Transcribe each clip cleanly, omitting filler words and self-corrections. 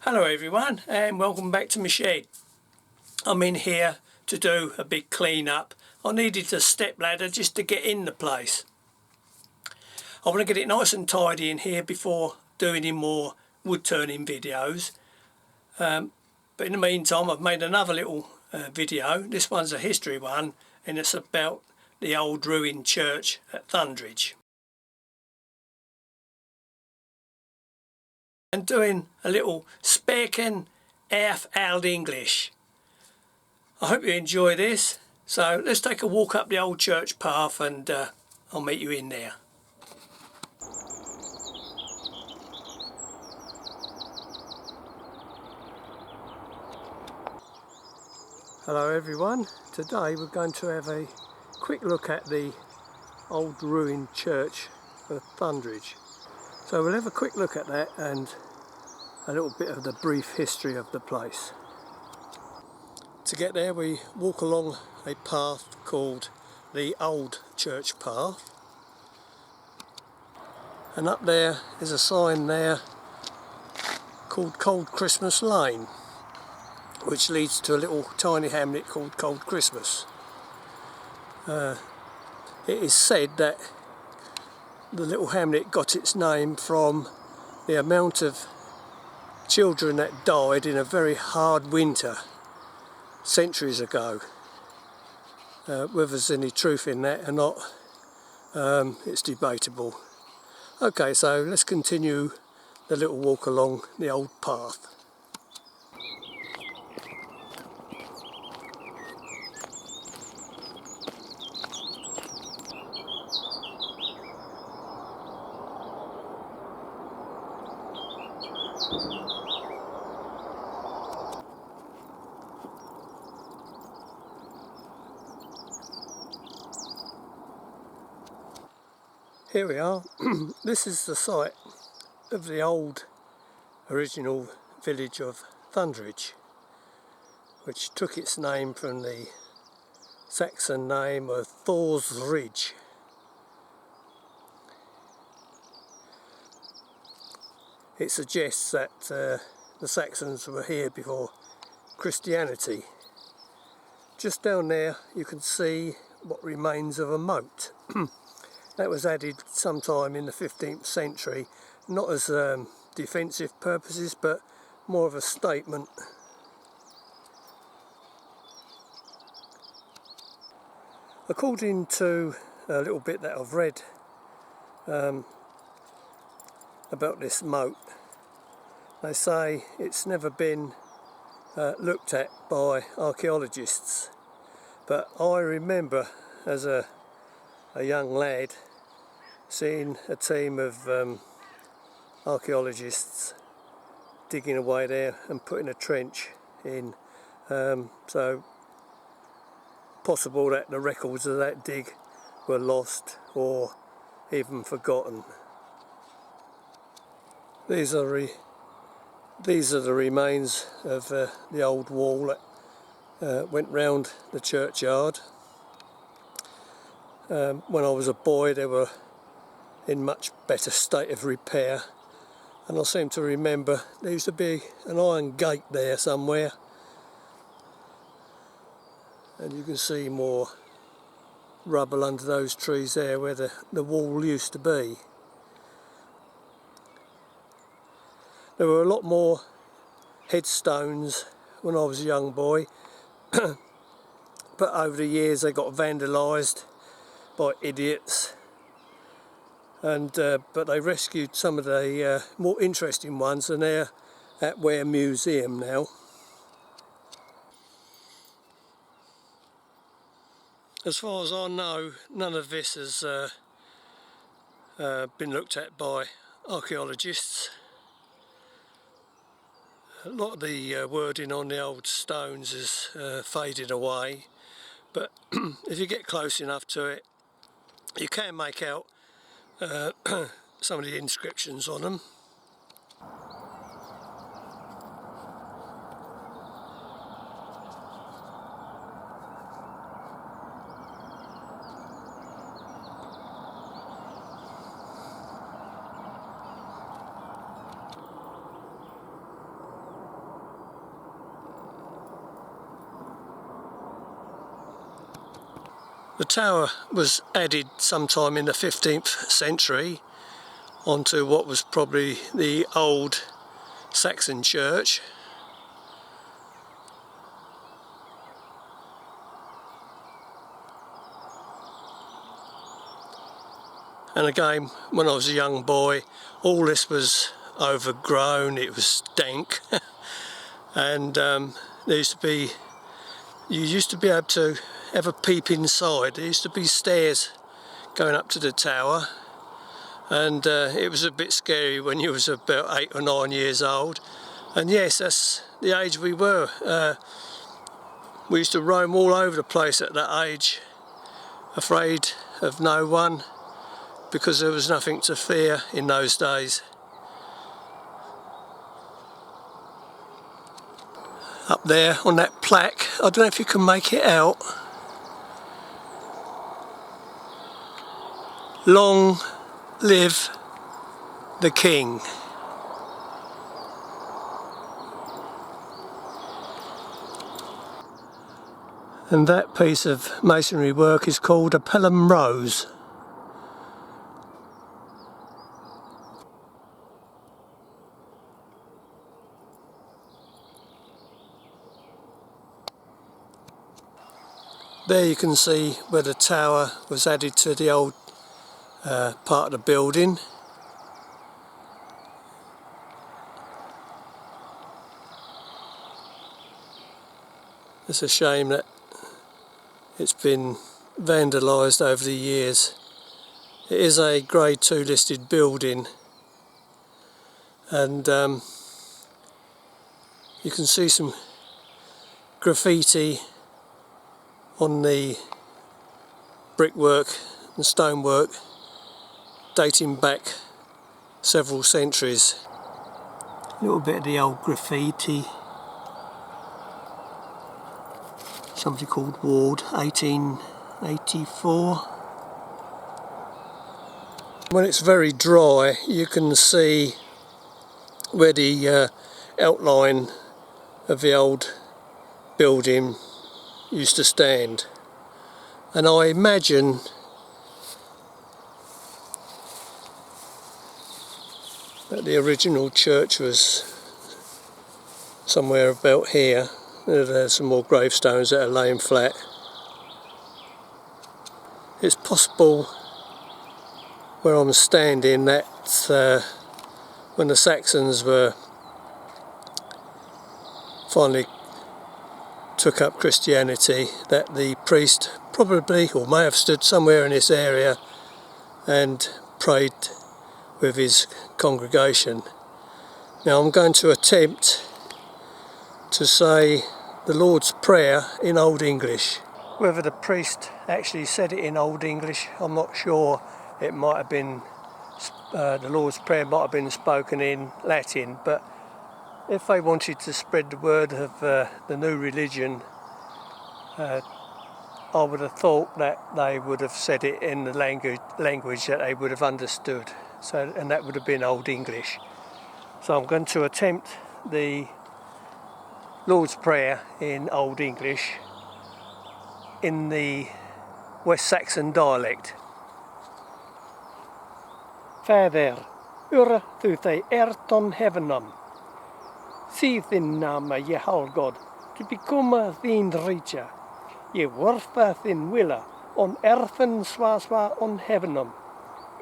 Hello everyone and welcome back to my shed. I'm in here to do a big clean up. I needed a step ladder just to get in the place. I want to get it nice and tidy in here before doing any more wood turning videos. But in the meantime I've made another little video. This one's a history one and it's about the old ruined church at Thundridge. And doing a little speaking half Eald English. I hope you enjoy this. So let's take a walk up the old church path and I'll meet you in there. Hello everyone. Today we're going to have a quick look at the old ruined church of Thundridge. So we'll have a quick look at that and a little bit of the brief history of the place. To get there we walk along a path called the Old Church Path, and up there is a sign there called Cold Christmas Lane, which leads to a little tiny hamlet called Cold Christmas. It is said that the little hamlet got its name from the amount of children that died in a very hard winter centuries ago. Whether there's any truth in that or not, it's debatable. Okay, so let's continue the little walk along the old path. Here we are. This is the site of the old original village of Thundridge, which took its name from the Saxon name of Thor's Ridge. It suggests that the Saxons were here before Christianity. Just down there you can see what remains of a moat. That was added sometime in the 15th century, not as defensive purposes, but more of a statement. According to a little bit that I've read about this moat, they say it's never been looked at by archaeologists, but I remember as a young lad seeing a team of archaeologists digging away there and putting a trench in, so possible that the records of that dig were lost or even forgotten. These are the remains of the old wall that went round the churchyard. When I was a boy they were in much better state of repair, and I seem to remember there used to be an iron gate there somewhere, and you can see more rubble under those trees there where the wall used to be. There were a lot more headstones when I was a young boy, but over the years they got vandalised by idiots, and but they rescued some of the more interesting ones, and they're at Ware Museum now. As far as I know, none of this has been looked at by archaeologists. A lot of the wording on the old stones is faded away, but if you get close enough to it you can make out some of the inscriptions on them. The tower was added sometime in the 15th century onto what was probably the old Saxon church. And again, when I was a young boy, all this was overgrown, it was dank. And there used to be, you used to be able to have a peep inside. There used to be stairs going up to the tower, and it was a bit scary when you was about 8 or 9 years old. And yes, that's the age we were. We used to roam all over the place at that age, afraid of no one, because there was nothing to fear in those days. Up there on that plaque, I don't know if you can make it out. Long live the King. And that piece of masonry work is called a Pelham Rose. There you can see where the tower was added to the old part of the building. It's a shame that it's been vandalised over the years. It is a Grade 2 listed building, and you can see some graffiti on the brickwork and stonework dating back several centuries. A little bit of the old graffiti. Somebody called Ward, 1884. When it's very dry, you can see where the outline of the old building used to stand, and I imagine that the original church was somewhere about here. There's some more gravestones that are laying flat. It's possible where I'm standing that when the Saxons were finally took up Christianity, that the priest probably or may have stood somewhere in this area and prayed with his congregation. Now I'm going to attempt to say the Lord's Prayer in Old English. Whether the priest actually said it in Old English, I'm not sure. It might have been, the Lord's Prayer might have been spoken in Latin, but if they wanted to spread the word of the new religion, I would have thought that they would have said it in the language that they would have understood. So, and that would have been Old English. So I'm going to attempt the Lord's Prayer in Old English in the West Saxon dialect. Father, ur thu thei erton heavenam. See thyn nama ye halgod, to become thyn richa. Ye warfa thyn willa, on earthen swa on heavenam.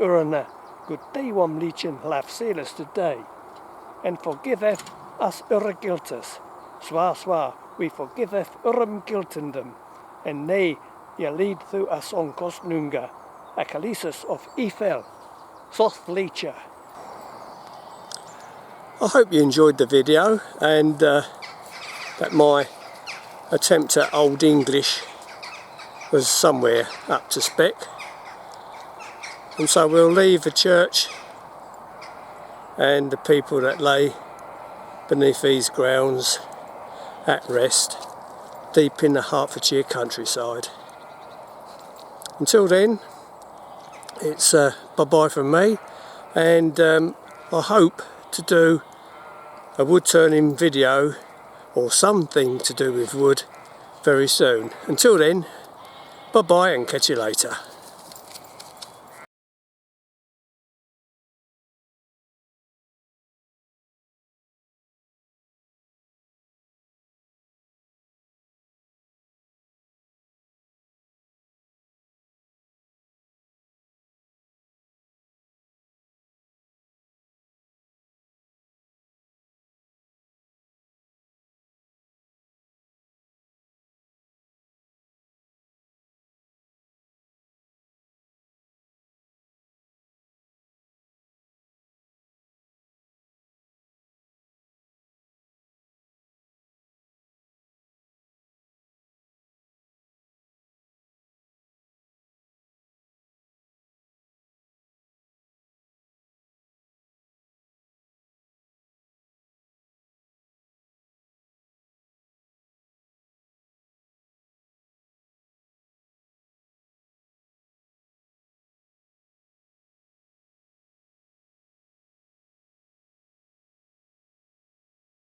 Urna, good day wam lichen laf sailors today, and forgiveth us ur guiltus. Swa, we forgiveth urum guiltendum, and nay, ye lead through us on cosnunga, a calisus of Eiffel, soth lecha. I hope you enjoyed the video, and that my attempt at Old English was somewhere up to spec. And so we'll leave the church and the people that lay beneath these grounds at rest, deep in the Hertfordshire countryside. Until then, it's bye-bye from me, and I hope to do a wood turning video or something to do with wood very soon. Until then, Bye bye and catch you later.